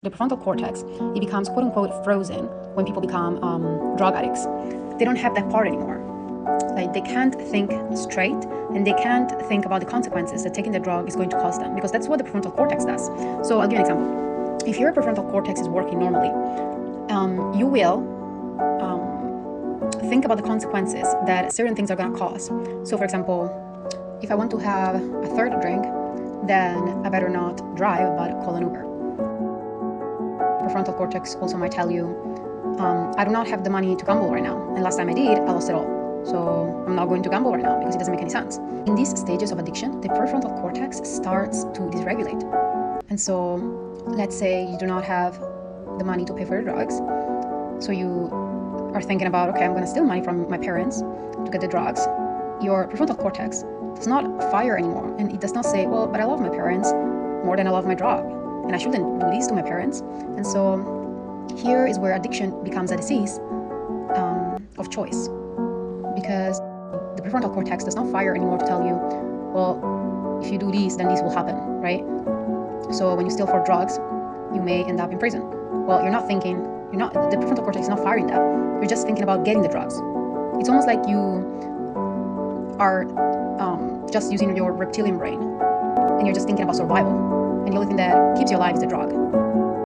The prefrontal cortex, it becomes quote unquote frozen when people become drug addicts. They don't have that part anymore. Like, they can't think straight, and they can't think about the consequences that taking the drug is going to cause them, because that's what the prefrontal cortex does. So I'll give you an example. If your prefrontal cortex is working normally, you will think about the consequences that certain things are going to cause. So for example, if I want to have a third drink, then I better not drive but call an Uber. Prefrontal cortex also might tell you, I do not have the money to gamble right now, and last time I did, I lost it all. So I'm not going to gamble right now because it doesn't make any sense. In these stages of addiction, the prefrontal cortex starts to dysregulate. And so let's say you do not have the money to pay for your drugs. So you are thinking about, okay, I'm going to steal money from my parents to get the drugs. Your prefrontal cortex does not fire anymore. And it does not say, well, but I love my parents more than I love my drug, and I shouldn't do this to my parents. And so here is where addiction becomes a disease of choice, because the prefrontal cortex does not fire anymore to tell you, well, if you do this, then this will happen, right? So when you steal for drugs, you may end up in prison. Well, the prefrontal cortex is not firing that. You're just thinking about getting the drugs. It's almost like you are just using your reptilian brain, and you're just thinking about survival. And the only thing that keeps you alive is the drug.